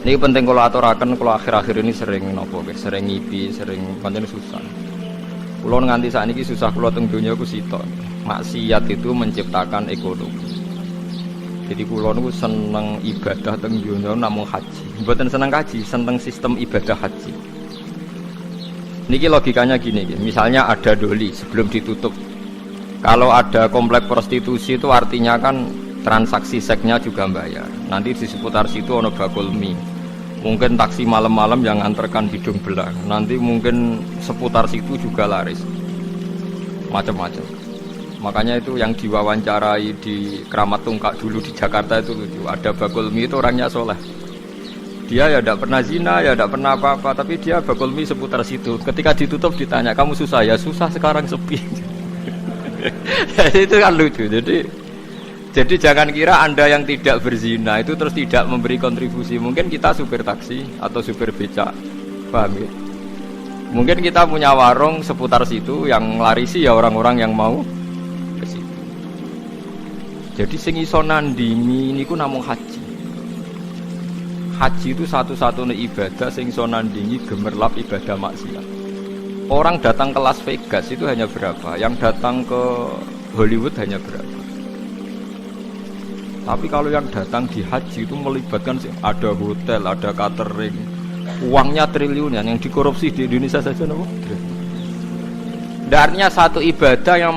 Ini penting kalau aturaken, kalau akhir-akhir ini sering nopo, sering ngipi, sering pancen susah. Kulo nganti sakniki susah kulo teng donya ku sitok. Maksiat itu menciptakan ekonomi. Jadi kulo niku seneng ibadah teng donya namung haji. Mboten seneng haji, seneng sistem ibadah haji. Niki logikanya gini, misalnya ada doli sebelum ditutup. Kalau ada komplek prostitusi itu artinya kan transaksi seksnya juga bayar. Nanti di seputar situ ono bakul mie. Mungkin taksi malam-malam yang nganterkan hidung belang. Nanti mungkin seputar situ juga laris. Macam-macam. Makanya itu yang diwawancarai di Keramat Tungkak dulu di Jakarta itu lucu. Ada bakul mie itu orangnya soleh. Dia ya tidak pernah zina, ya tidak pernah apa-apa, tapi dia bakul mie seputar situ. Ketika ditutup ditanya, kamu susah ya? Susah, sekarang sepi. Itu kan lucu. Jadi jangan kira Anda yang tidak berzina itu terus tidak memberi kontribusi. Mungkin kita supir taksi atau supir becak, paham ya? Mungkin kita punya warung seputar situ yang larisi ya orang-orang yang mau ke situ. Jadi sing iso nandingi niku namung haji. Haji itu satu-satunya ibadah sing iso nandingi gemerlap ibadah maksiat. Orang datang ke Las Vegas itu hanya berapa? Yang datang ke Hollywood hanya berapa? Tapi kalau yang datang di haji itu melibatkan ada hotel, ada catering, uangnya triliunan yang dikorupsi di Indonesia saja, nopo. Artinya satu ibadah yang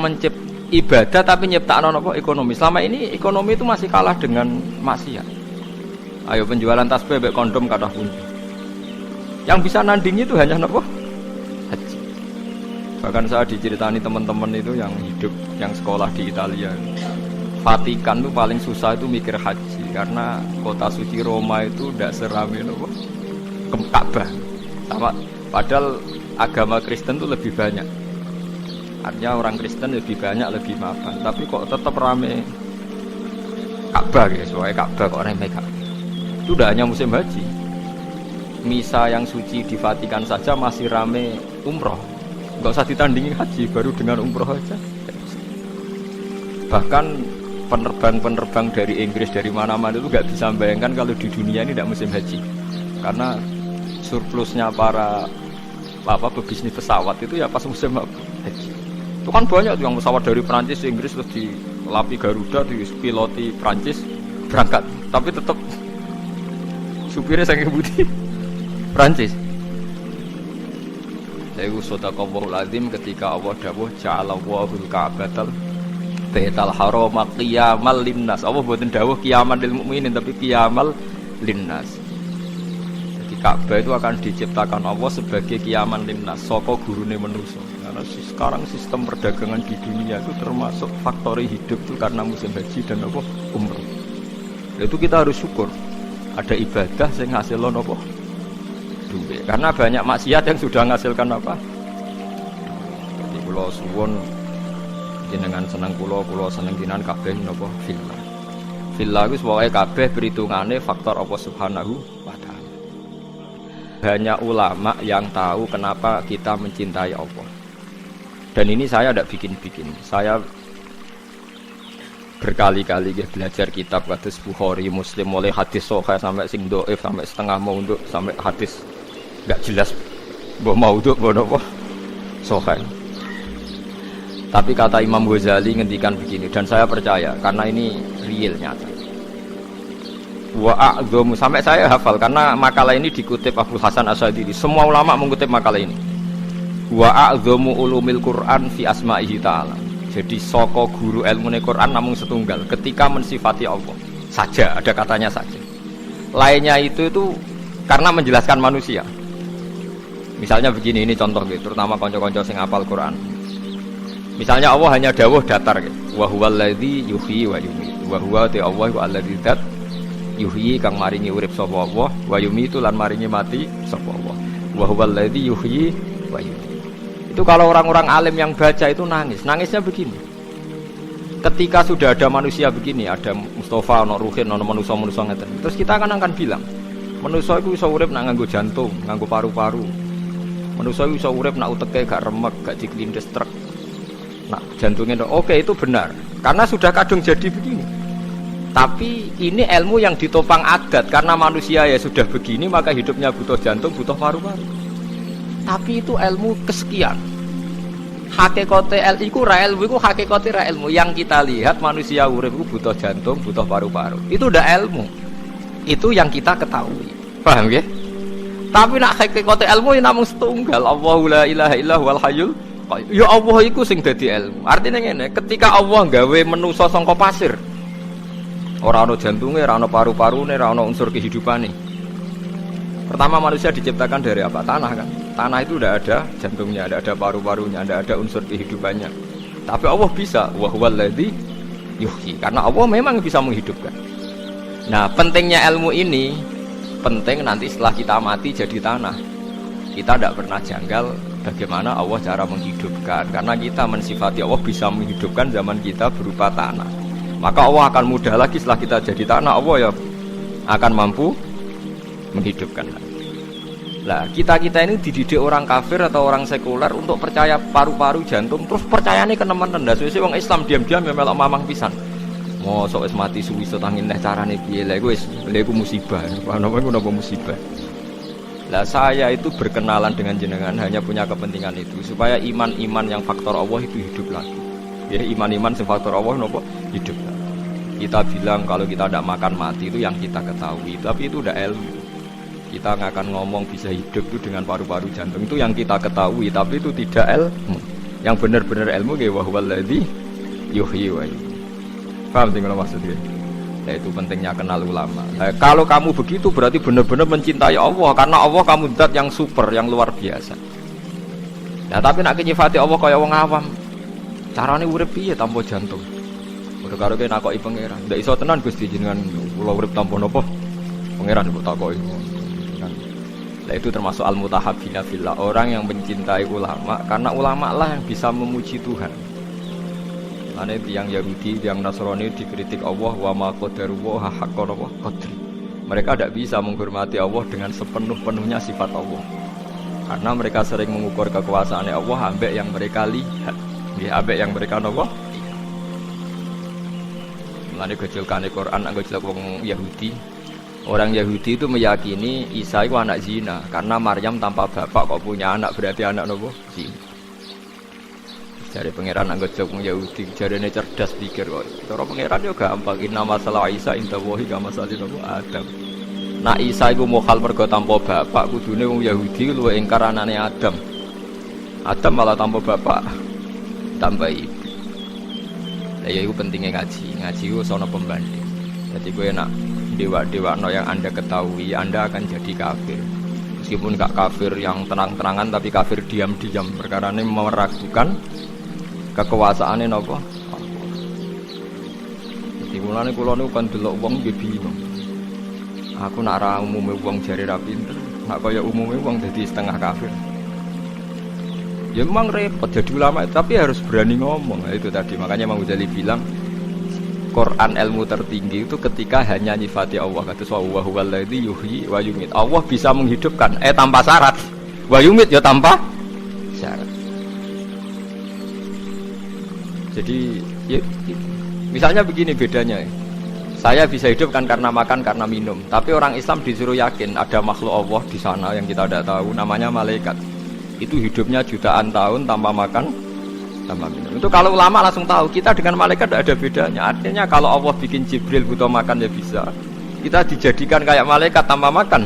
ibadah tapi nyiptakan nopo ekonomi. Selama ini ekonomi itu masih kalah dengan maksiat. Ayo penjualan tasbih, kondom kathah pundi. Yang bisa nandingi itu hanya nopo haji. Bahkan saya diceritani teman-teman itu yang hidup, yang sekolah di Italia. Vatikan itu paling susah itu mikir haji karena kota suci Roma itu tidak seramai nopo Ka'bah. Sama padahal agama Kristen itu lebih banyak. Artinya orang Kristen lebih banyak, lebih mapan. Tapi kok tetap ramai Ka'bah guys, soalnya Ka'bah kok ramai Ka'bah. Itu tidak hanya musim haji. Misa yang suci di Vatikan saja masih ramai umroh. Enggak usah ditandingi haji, baru dengan umroh aja. Bahkan penerbang-penerbang dari Inggris dari mana-mana itu nggak bisa bayangkan kalau di dunia ini tidak musim haji, karena surplusnya para pebisnis pesawat itu ya pas musim haji. Itu kan banyak yang pesawat dari Prancis, Inggris terus dilapi Garuda, dipiloti Prancis berangkat, tapi tetap supirnya saking budi Prancis. Itu sadaqallahul azim ketika Allah dawuh ja'alallahul ka'batal Baitul Haram qiyamal linnas. Allah mboten dawuh qiyaman lil mukminin tapi qiyamal linnas. Jadi Ka'bah itu akan diciptakan Allah sebagai qiyaman linnas, saka gurune manusa. Karena sekarang sistem perdagangan di dunia itu termasuk faktor hidup itu karena musim haji dan apa umrah. Itu kita harus syukur. Ada ibadah sing ngasilno apa? Duit. Karena banyak maksiat yang sudah menghasilkan apa? Jadi kula suwun jenengan seneng kula seneng jenengan kabeh napa fillah. Fillah iku pokoke kabeh perhitungane faktor Allah Subhanahu wa taala. Banyak ulama yang tahu kenapa kita mencintai Allah. Dan ini saya tidak bikin-bikin. Saya berkali-kali belajar kitab kados Bukhari, Muslim, mulai hadis sahih sampai sing dhaif, sampai setengah maudhu, sampai hadis enggak jelas mbok maudhu mbok napa sahih. Tapi kata Imam Ghazali ngendikan begini, dan saya percaya karena ini real nyata. Wa a'dhamu, sampai saya hafal karena makalah ini dikutip Abu Hasan Asy'adili. Semua ulama mengutip makalah ini. Wa a'dhamu ulumil Qur'an fi asma'ihi ta'ala. Jadi saka guru ilmune Quran namung setunggal ketika mensifati Allah saja, ada katanya saja. Lainnya itu karena menjelaskan manusia. Misalnya begini, ini contoh gitu, terutama kanca-kanca sing hafal Quran. Misalnya Allah hanya dawuh datar gitu. Wa huwal ladzi yuhyi wa yumiit. Wa huwa Allah wa alladzi dzat yuhyi kang maringi urip sapa Allah, wa yumiitu lan maringi mati sapa Allah. Wa huwal ladzi yuhyi wa yumiit. Itu kalau orang-orang alim yang baca itu nangis. Nangisnya begini. Ketika sudah ada manusia begini, ada Mustafa, ono Ruhin, ono manusia-manusia ngeten. Terus kita akan bilang, manusia itu bisa urip nak nganggo jantung, nganggo paru-paru. Manusia itu bisa urip nak uteke gak remek, gak diklindes truk. Nah, jantungnya oke, itu benar karena sudah kadung jadi begini. Tapi ini ilmu yang ditopang adat karena manusia ya sudah begini maka hidupnya butuh jantung, butuh paru-paru. Tapi itu ilmu kesekian. Hakikate iku ra ilmu iku hakikate ra ilmu. Yang kita lihat manusia urip iku butuh jantung, butuh paru-paru. Itu udah ilmu. Itu yang kita ketahui. Paham nggih? Tapi nak hakikate ilmu ya namung setunggal. Allahu la ilaha illa huwal hayyul qayyum. Ya Allah iku sing dadi ilmu. Artinya ngene, ketika Allah gawe manusa saka pasir, ora ana jantunge, ora ana paru-parune, ora ana unsur kehidupane. Pertama manusia diciptakan dari apa? Tanah kan. Tanah itu udah ada jantungnya, ada paru-parunya, ada unsur kehidupannya. Tapi Allah bisa, wa huwal ladzi yuhyi. Karena Allah memang bisa menghidupkan. Nah, pentingnya ilmu ini penting nanti setelah kita mati jadi tanah. Kita tidak pernah janggal bagaimana Allah cara menghidupkan. Karena kita mensifati Allah bisa menghidupkan zaman kita berupa tanah. Maka Allah akan mudah lagi setelah kita jadi tanah, Allah ya akan mampu menghidupkan. Lah kita ini dididik orang kafir atau orang sekuler untuk percaya paru-paru jantung, terus percayane kenemen ndak suwe wong Islam diam-diam ya melok mamang pisan. Mosok wis mati suwi setangin teh carane piye lha iku wis lha iku musibah. Napa iku napa musibah. Lah saya itu berkenalan dengan jenengan hanya punya kepentingan itu supaya iman-iman yang faktor Allah itu hidup lagi. Ya iman-iman sing faktor Allah napa hidup lagi. Kita bilang kalau kita tidak makan mati itu yang kita ketahui, tapi itu udah ilmu. Kita nggak akan ngomong bisa hidup itu dengan paru-paru jantung, itu yang kita ketahui, tapi itu tidak ilmu. Yang benar-benar ilmu kayak wahwal ladzi yuhyi wa yumiit. Paham sih kalau maksudnya? Nah, itu pentingnya kenal ulama. Nah, kalau kamu begitu berarti benar-benar mencintai Allah, karena Allah kamu zat yang super, yang luar biasa. Nah, tapi nak nyifati Allah kayak wong awam, carane urip piye tanpa jantung? Udah karo kene nakoki pangeran. Ndak iso tenan Gusti jenengan kula urip tanpa napa? Pangeran kok takoki. Nah, itu termasuk al-mutahabbina fillah, orang yang mencintai ulama karena ulama lah yang bisa memuji Tuhan. Ane yang Yahudi, yang Nasrani dikritik Allah wa ma qadarullaha haqqa qadri. Mereka tidak bisa menghormati Allah dengan sepenuh-penuhnya sifat Allah. Karena mereka sering mengukur kekuasaan Allah ambek yang mereka lihat. Nggih, ambek yang mereka napa? Mulane gejolkane Quran anggo jelek wong Yahudi. Orang Yahudi itu meyakini Isa itu anak zina karena Maryam tanpa bapak kok punya anak, berarti anak nopo? Zina. Jare pangeran anggo jelek wong Yahudi, jarene cerdas pikir kok. Cara pangeran yo gampang, inna masalah Isa inta wahi kama salih nopo Adam. Nah Isa iku mukhal mergo tanpa bapak, kudune wong Yahudi luwih ingkar anane Adam. Adam malah tanpa bapak, tambah ibu. Lah ya iku pentingnya ngaji itu sono pembanding. Jadi gue nak dewa-dewa no yang anda ketahui, anda akan jadi kafir. Meskipun gak kafir yang tenang-tenangan, tapi kafir diam-diam. Perkara ini meragukan kekuasaannya nopo. Jadi mulane kula niku kan delok wong nggih bingung. Aku nak ra umume wong jare ra pinter, nak kaya umume wong dadi setengah kafir. Ya memang repot jadi ulama, tapi harus berani ngomong. Nah, itu tadi makanya Imam Ghazali bilang Quran ilmu tertinggi itu ketika hanya nyifati Allah. Kata wa huwal ladzi yuhyi wa yumiit. Allah bisa menghidupkan tanpa syarat. Wa yumiit ya tanpa syarat. Jadi ya, misalnya begini bedanya. Saya bisa hidup kan karena makan, karena minum. Tapi orang Islam disuruh yakin ada makhluk Allah di sana yang kita tidak tahu, namanya malaikat. Itu hidupnya jutaan tahun tanpa makan, tanpa minum. Itu kalau ulama langsung tahu kita dengan malaikat tidak ada bedanya. Artinya kalau Allah bikin Jibril butuh makan ya bisa. Kita dijadikan kayak malaikat tanpa makan,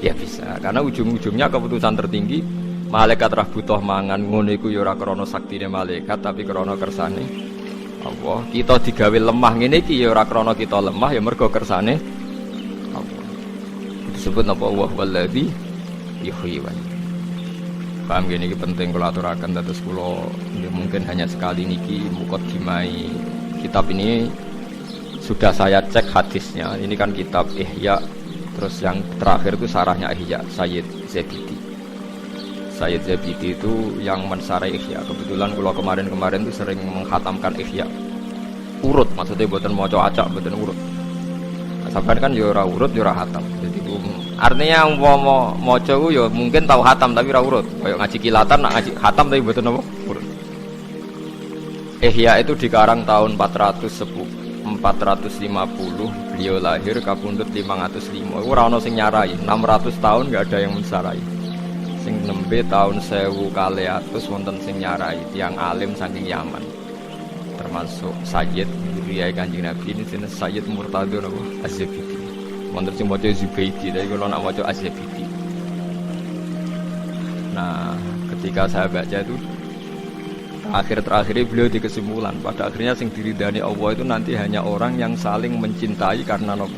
ya bisa. Karena ujung-ujungnya keputusan tertinggi malaikat rah butuh mangan ngono iku ya ora krana saktine malaikat tapi krana kersane Allah. Kita digawe lemah ngene iki ya ora krana kita lemah ya mergo kersane Allah. Disebut napa Allah wallazi yuhyi wa yumiit. Paham gini penting kalau aturakan terus kalau mungkin hanya sekali niki mukadimai kitab ini sudah saya cek hadisnya. Ini kan kitab Ihya, terus yang terakhir itu sarahnya Ihya Sayyid Zabidi. Sayyid Zabidi itu yang mensarai Ihya. Kebetulan kalau kemarin itu sering menghatamkan Ihya urut, maksudnya buatan maca acak, buatan urut. Sampai kan ya ora urut ya ora hatam. Jadi artinya mau maca ku ya mungkin tahu hatam tapi ora urut. Kayak ngaji kilatan nak ngaji hatam tapi mboten apa urut. Ihya itu dikarang tahun 410 450 beliau lahir kapundhut 505. Ora ana sing nyarai, 600 tahun enggak ada yang mensarai. Sing nembe tahun 1200 wonten sing nyarai, tiyang alim saking Yaman. Termasuk Sayyid Riyae Kanjeng Nabi ini jenis Sayyid Murtadho napa Az-Zabidi. Wonten sing maca Zubaidi, tapi kula nak maca Az-Zabidi. Nah, ketika saya baca itu terakhir beliau di kesimpulan pada akhirnya sing diridani Allah itu nanti hanya orang yang saling mencintai karena Allah.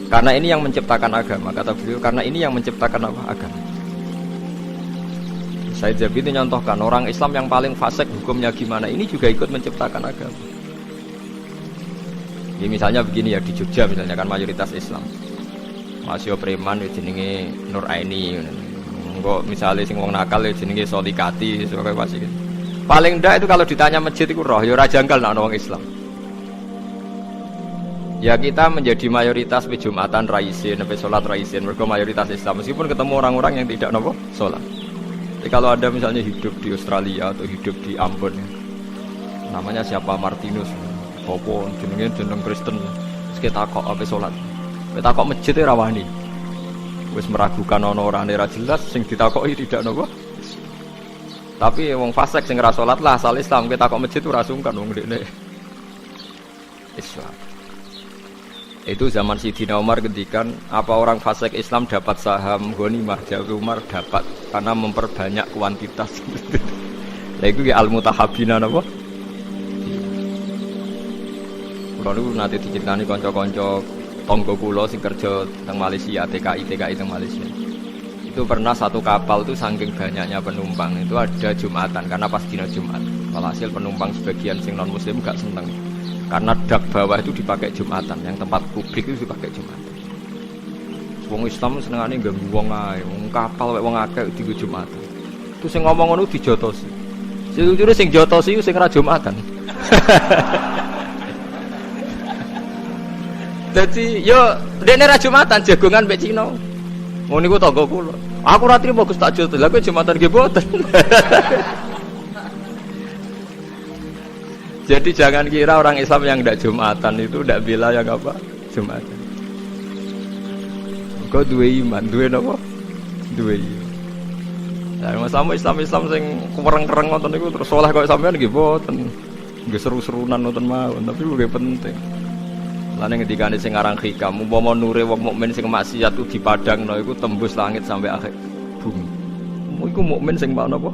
Karena ini yang menciptakan agama, kata beliau, karena ini yang menciptakan apa? Agama. Sayyid Zabidi nyontohkan orang Islam yang paling fasik hukumnya gimana, ini juga ikut menciptakan agama. Jadi misalnya begini ya, di Jogja misalnya kan mayoritas Islam. Masih preman ya jenenge Nur Aini. Engko misalnya sing wong nakal ya jenenge Solikati, sebagai pasti gitu. Paling ndak itu kalau ditanya masjid itu roh, ya ora janggal nek wong Islam. Ya kita menjadi mayoritas di Jumatan raisin, sampai sholat raisin, mereka mayoritas Islam. Meskipun ketemu orang-orang yang tidak nopo sholat. Jadi kalau ada misalnya hidup di Australia atau hidup di Ambon, ya, namanya siapa Martinus, Popo, jeneng Kristen, kita takok apa sholat, kita takok masjid rawani, wes meragukan orang ora jelas, sing ditakoki tidak nopo. Tapi wong fasik sing ora salat lah asal Islam, kita kok masjid ora sungkan wong dekne Islam. Itu zaman Sidina Umar ngendikan, apa orang fasik Islam dapat saham ghanimah? Jawab Umar dapat, karena memperbanyak kuantitas. Ya iku ya al-mutahabbina napa? Kula niku nate diceritani kanca-kanca tangga kula sing kerja teng Malaysia, TKI teng Malaysia. Itu pernah satu kapal itu saking banyaknya penumpang itu ada Jumatan karena pas dina Jumat. Walhasil penumpang sebagian sing non muslim gak seneng karena dak bawah itu dipakai Jumatan, yang tempat publik itu dipakai Jumatan. Wong Islam senengane nganggo wong ae, wong kapal wek wong akeh dienggo Jumatan. Itu sing ngomong ngono dijotosi. Sejujurnya sing jotosi sing ora Jumatan. Dadi yo dekne ra Jumatan jagongan mek Cina. Ngono niku tangga kula. Aku ora trimo Gus tak jotos. Lah kowe Jumatan nggih mboten. Jadi jangan kira orang Islam yang ndak Jumatan itu ndak bela yang apa? Jumatan. Kau duwe iman, duwe napa? Duwe. Lah masamu Islam sing kereng-kereng ngoten niku terus saleh kok sampean nggih mboten. Nggih seru-serunan ngoten mawon, tapi nggih penting. Lane ngendikane sing aran hikam, umpama nure wong mukmin sing maksiat ku dipadangno iku tembus langit sampai akhir bumi. Iku mukmin sing mau napa?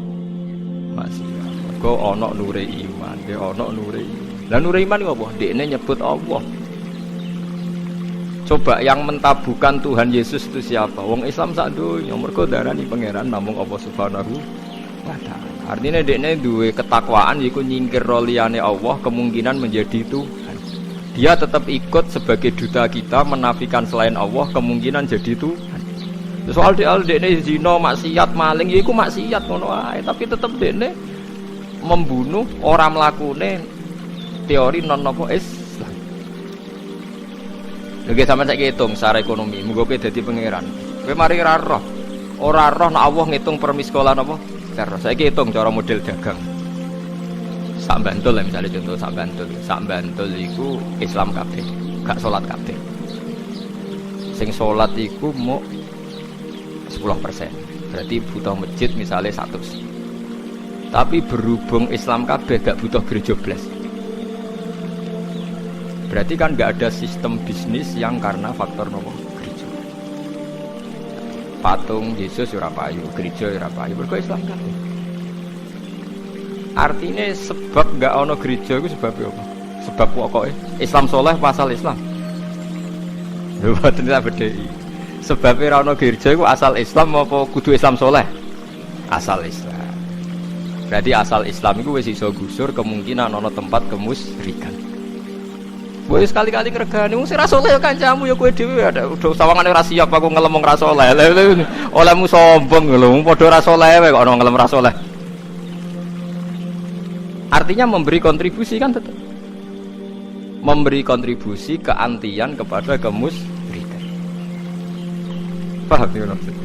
Maksiat. Mergo ana nure iman, ge ana nure iman. Lah nure iman iku apa? Dekne nyebut Allah. Coba yang mentabukan Tuhan Yesus itu siapa? Wong Islam sak donya mergo darani pangeran namung Allah Subhanahu wa taala. Artinya dekne duwe ketakwaan iku nyingkir liyane Allah kemungkinan menjadi Tuhan. Dia tetap ikut sebagai duta kita menafikan selain Allah kemungkinan jadi Tuhan. Soal dekne zina, maksiat, maling, ya iku maksiat ngono ae, tapi tetap dekne membunuh orang mlakune teori non napa Islam. Lagi sampeyan saiki hitung secara ekonomi, muga kowe dadi pangeran. Kowe mari ora roh nek Allah ngitung per miskola napa? Terus saiki hitung cara model dagang. Sak Bantul lah misalnya contoh sak Bantul iku Islam kabeh, gak salat kabeh. Sing salat iku mau 10%. Berarti butuh masjid misalnya 100. Tapi berhubung Islam kabeh gak butuh gereja blas. Berarti kan gak ada sistem bisnis yang karena faktor nopo gereja. Patung Yesus ora payu, gereja ora payu, mergo Islam kabeh. Artinya sebab enggak ono gereja itu sebab apa? Sebab pokoknya Islam soleh pasal Islam. Lho boten tak bedheki. Sebab ora ono gereja itu asal Islam apa kudu Islam soleh? Asal Islam. Berarti asal Islam itu wis iso gusur kemungkinan ono tempat kemusyrikan. Kowe sekali-kali ngregani wong sing ra saleh kancamu ya kowe dhewe ada udah sawangane ra siap aku ngelem ra saleh. Olehmu sombong lho, padha ra saleh kok ono ngelem ra saleh. Artinya memberi kontribusi kan tetap memberi kontribusi keantian kepada kemusyrikan. Paham ya maksudnya?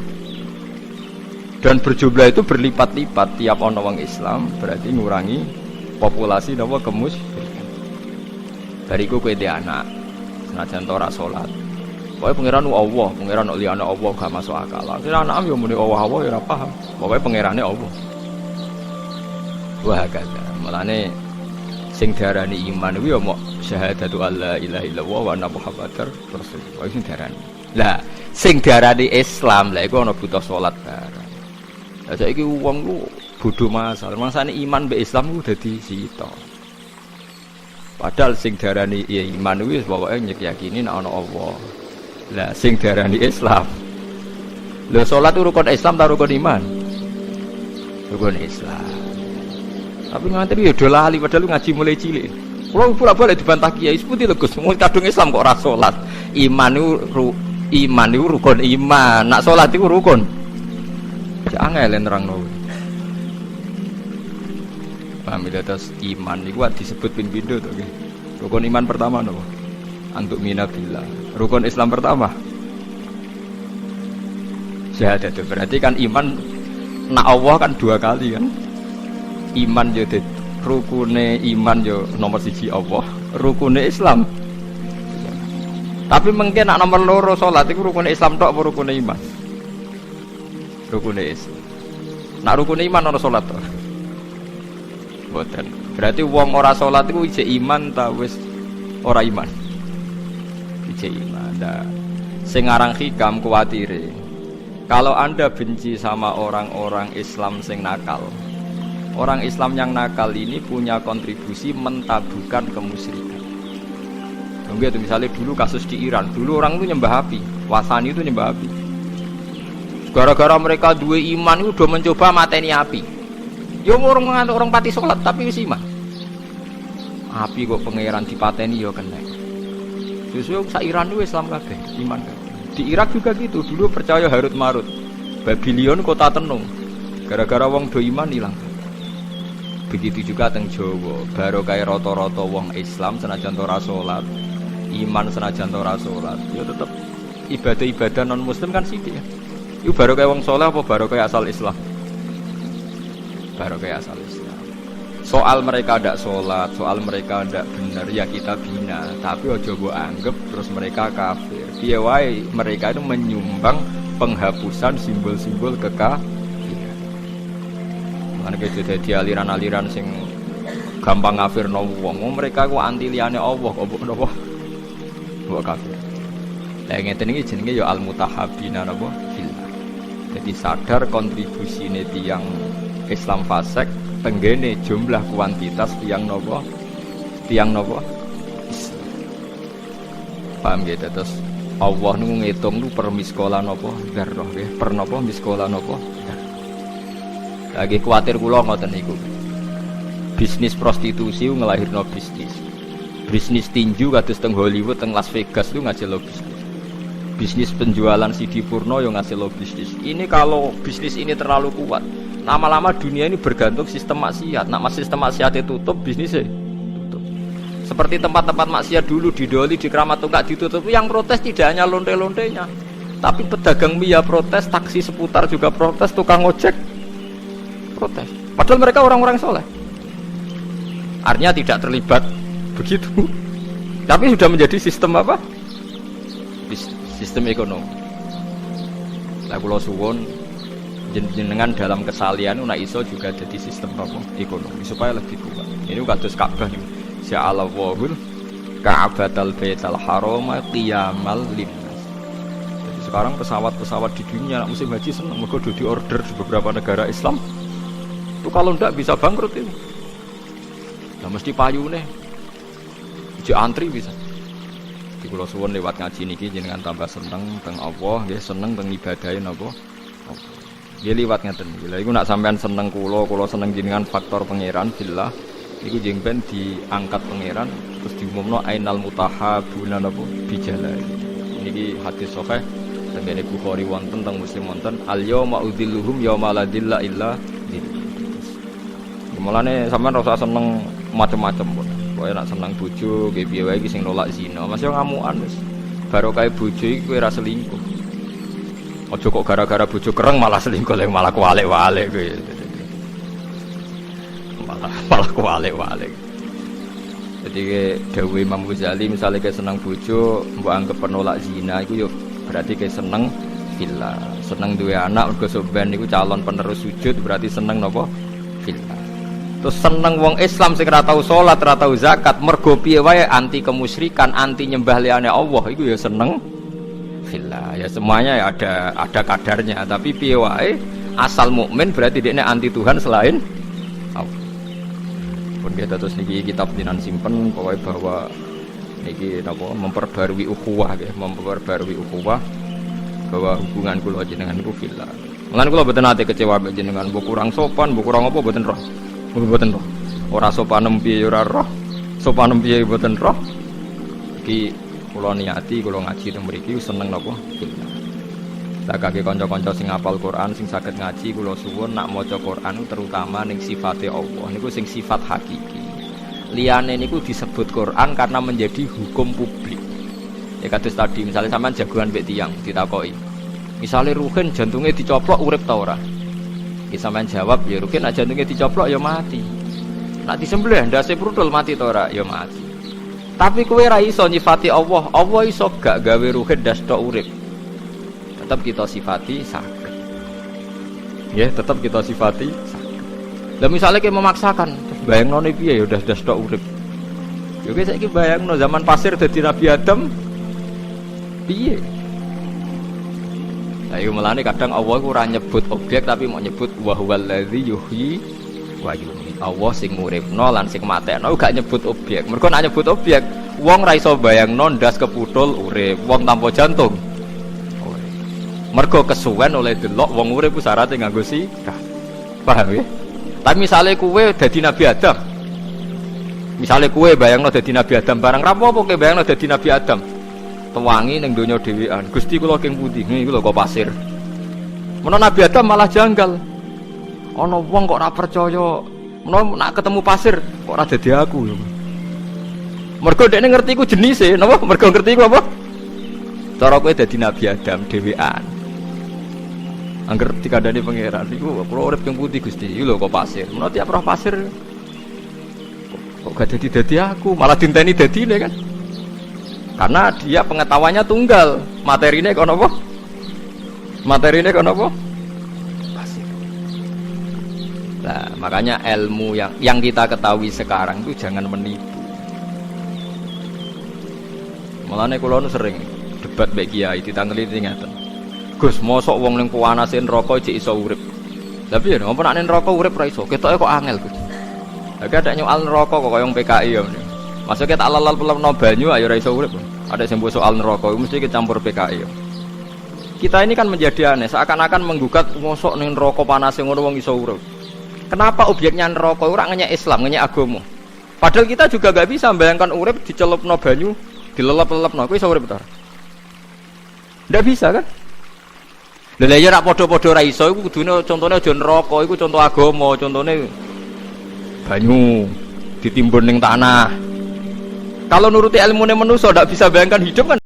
Dan berjumlah itu berlipat-lipat tiap ono wong Islam berarti ngurangi populasi napa kemusyrikan. Bariku kowe ndek anak. Senajan ora salat. Pokoke pangeran Allah, pangeran liyane Allah gak masuk akal. Akhire anak yo muni Allah ya ora paham. Pokoke pangerane Allah. Wah kata, mulane sing diarani iman kuwi yo mok syahadatu alla ilaha illallah wa anna muhammadar rasulullah. Sing diarani. Lah, sing diarani Islam lha iku ana butuh salat bareng. Lah saiki wong ku bodho masal. Mangsane iman mbek Islam ku dadi sita. Padahal sing diarani ya iman kuwi pokoke nyekyakini nek ana Allah. Lah sing diarani Islam. Lho salat rukun Islam ta rukun iman? Rukun Islam. Tapi ngantri ya do lali padahal ngaji mulai cilik. Kulo bolak-balik dibantah kiai seputi lho Gus, mun kadung Islam kok ora salat. Iman niku rukun iman, nak salat iku rukun. Angel nerangno. Paham ya terus iman niku disebut pindho to nggih. Rukun iman pertama napa? Antuk minabillah. Rukun Islam pertama syahadat. Berarti kan iman nak Allah kan dua kali kan. Iman yo rukune iman yo nomor 1 Allah, rukune Islam. Tapi mungkin nak nomor loro salat iku rukune Islam tok apa rukune iman? Rukune Islam. Nak rukune iman ana salat tok. Boten. Berarti wong ora salat iku ijek iman ta wis ora iman? Ijek iman. Nah, sing aran hikam kuwatire. Kalau Anda benci sama orang-orang Islam sing nakal. Orang Islam yang nakal ini punya kontribusi mentabukan kemusyrikan. Mungkin itu misalnya dulu kasus di Iran, dulu orang itu nyembah api, Wasani itu nyembah api. Gara-gara mereka dua iman itu udah mencoba mateni api. Ya orang pati sholat tapi wis iman. Api kok pangeran dipateni ya kena. Justru sak Iran itu Islam kabeh, iman kabeh. Di Irak juga gitu, dulu percaya Harut Marut. Babylon kota tenung. Gara-gara wong do iman hilang. Begitu juga teng Jawa, baru kaya rata-rata wong Islam senajan ora salat, iman senajan ora salat, ya tetep ibadah-ibadah non muslim kan sithik ya. Iku baru kaya wong saleh apa baru kaya asal Islam? Baru kaya asal Islam. Soal mereka ndak salat, soal mereka ndak bener ya kita bina, tapi aja mbok anggap terus mereka kafir. Piye wae mereka itu menyumbang penghapusan simbol-simbol kekafiran. Kan dadi aliran-aliran sing gampang ngafirno wong. Mereka ku anti liyane Allah kok napa? Kok kafir. Lah ngeten iki jenenge ya al-mutahabbina napa? Fillah. Jadi sadar kontribusine tiyang Islam fasik tenggene jumlah kuantitas tiyang napa? Tiyang napa? Paham gitu terus Allah nu ngitung lu per miskola napa? Dzarrah nggih. Per napa miskola napa? Lagi khawatir kula ngoten niku. Bisnis prostitusi ngelahirno bisnis. Bisnis tinju kados teng Hollywood, teng Las Vegas itu ngasilno bisnis. Bisnis penjualan CD porno yang ngasilno bisnis. Ini kalau bisnis ini terlalu kuat, lama-lama dunia ini bergantung sistem maksiat. Nak sistem maksiatnya tutup, bisnisnya tutup. Seperti tempat-tempat maksiat dulu di Doli, di Keramat Tungkak ditutup. Yang protes tidak hanya lonte-lontenya, tapi pedagang mie protes, taksi seputar juga protes, tukang ojek protes. Padahal mereka orang-orang soleh. Artinya tidak terlibat begitu. Tapi sudah menjadi sistem apa? Sistem ekonomi. Lah kula suwun jenengan dalam kesalian nek iso juga jadi sistem apa? Ekonomi supaya lebih kuat. Ini kados Ka'bah niku. Sya'allahu Ka'batal Baitul Haram qiyamal linnas. Jadi sekarang pesawat-pesawat di dunia musim haji seneng mergo di order di beberapa negara Islam. Itu kalau ndak bisa bangkrut itu. Nah mesti payune. Jadi antri bisa. Di kula suwun lewat ngaji niki jenengan tambah seneng teng Allah, nggih seneng teng ibadahe napa? Nggih liwat ngeten iki. Lha iku nak sampean seneng kula seneng jenengan faktor pangeran billah. Iku jengben diangkat pangeran terus diumumno ainal mutahabuna napa? Bijalai. Niki hadis sahih teng Bukhari wonten teng Muslim wonten al yauma udilluhum yauma la dilla illa mulane sampean ora usah seneng macam-macam pun. Kowe nek seneng bojo, nggih piye wae iki sing nolak zina. Mas yo ngamukan wis. Barokah bojo iki kowe ora selingkuh. Aja kok gara-gara bojo kereng malah selingkuh, malah kualik-walik kowe. Malah kualik-walik. Jadi dawuh Imam Ghazali misalnya kayak seneng bojo, mbok anggap penolak zina iku yo berarti kayak seneng fillah. Seneng duwe anak mergo soben niku calon penerus sujud berarti seneng napa? Fillah. Terus seneng wong Islam sing ora tau salat, ora tau zakat, mergo piye wae anti kemusyrikan, anti nyembah liyane Allah iku ya seneng fillah. Ya semuanya ya ada kadarnya, tapi piye wae asal mukmin berarti dekne anti Tuhan selain Allah. Pun kita terus niki kitab dinan simpen pokoknya bahwa niki napa memperbarui ukhuwah nggih, memperbarui ukhuwah bahwa hubungan kula jenengan niku fillah. Lan kula mboten nate kecewa mbek jenengan, mbok kurang sopan, mbok kurang apa mboten roh. Mboten roh. Ora sopan piye ora roh. Sopan piye mboten roh. Iki kula niati kula ngaji teng mriki seneng napa fillah. Tak kaki kanca-kanca sing hafal Quran sing saged ngaji kula suwun nak maca Quran terutama ning sifate Allah niku sing sifat hakiki. Liyane niku disebut Quran karena menjadi hukum publik. Ya kados tadi misalnya sampean jagoan mbek tiyang ditakoki. Misale Ruhin jantungnya dicoplok urip ta ora? Ki sampean jawab ya Ruhin nek jantungnya dicoplok ya mati. Nek disembelih ndase prudul mati ta ora? Ya mati. Tapi kowe ra iso nyifati Allah. Allah iso gak gawe Ruhin ndas tok urip. Tetap kita sifati sakit. Ya, tetap kita sifati sakit. Lah misalnya kita memaksakan, bayangno piye ya udah tok urip. Yo guys saiki bayangno zaman pasir dadi Nabi Adam. Piye? Lah iku melane kadang Allah iku ora nyebut objek tapi mau nyebut wa huwallazi yuhyi wa yumiit. Allah sing nguripno lan sing matekno gak nyebut objek. Mergo nek nyebut objek, wong ra iso bayangno ndas keputul urip, wong tanpa jantung. Mergo kesuwen oleh delok wong urip ku syaraté nganggo sikat. Paham ya? Tapi misale kowe dadi Nabi Adam. Misale kowe bayangno dadi Nabi Adam barang rapopo kowe bayangno dadi Nabi Adam. Tewangi ning donya dhewean. Gusti kula king pundi? Niku lho kok pasir. Menawa Nabi Adam malah janggal. Ana wong kok ora percaya. Menawa nak ketemu pasir kok ora dadi aku lho. Mergo dekne ngerti ku jenise, napa? Mergo ngerti ku apa? Cara kowe dadi Nabi Adam dhewean. Angger dikandani pangeran iku kula urip ing pundi Gusti? Iki lho kok pasir. Menawa tiap roh pasir kok gak dadi aku, malah dinteni dadine kan. Karena dia pengetahuannya tunggal, materine kok napa? Materine kok napa? Pasir. Nah, makanya ilmu yang kita ketahui sekarang itu jangan menipu. Mulane kula nu sering debat mbek kiai ditangeli ngeten. Gus, mosok wong ning panase neraka cek iso urip. Lah piye ngopo nek neraka urip ra iso? Ketoke kok angel, Gus. Lah ada nyoal neraka kok koyo PKI ya. Maksudnya tak lalal-lalal banyu ayo ra iso urip. Ada sing soal neraka mesti kecampur PKI ya. Kita ini kan menjadi aneh, seakan-akan menggugat mosok ning neraka panase ngono wong iso urip. Kenapa objeknya neraka ora ngenyek Islam, ngenyek agama? Padahal kita juga gak bisa membayangkan urip dicelupno banyu, dilelep-lelepno. Kuwi iso urip ta? Ndak bisa kan? Lha ya rak padha-padha ra iso iku kudune contone aja neraka, iku contoh agama, contone banyu ditimbun ning tanah. Kalau nuruti ilmune manusa ndak bisa bayangkan hidup kan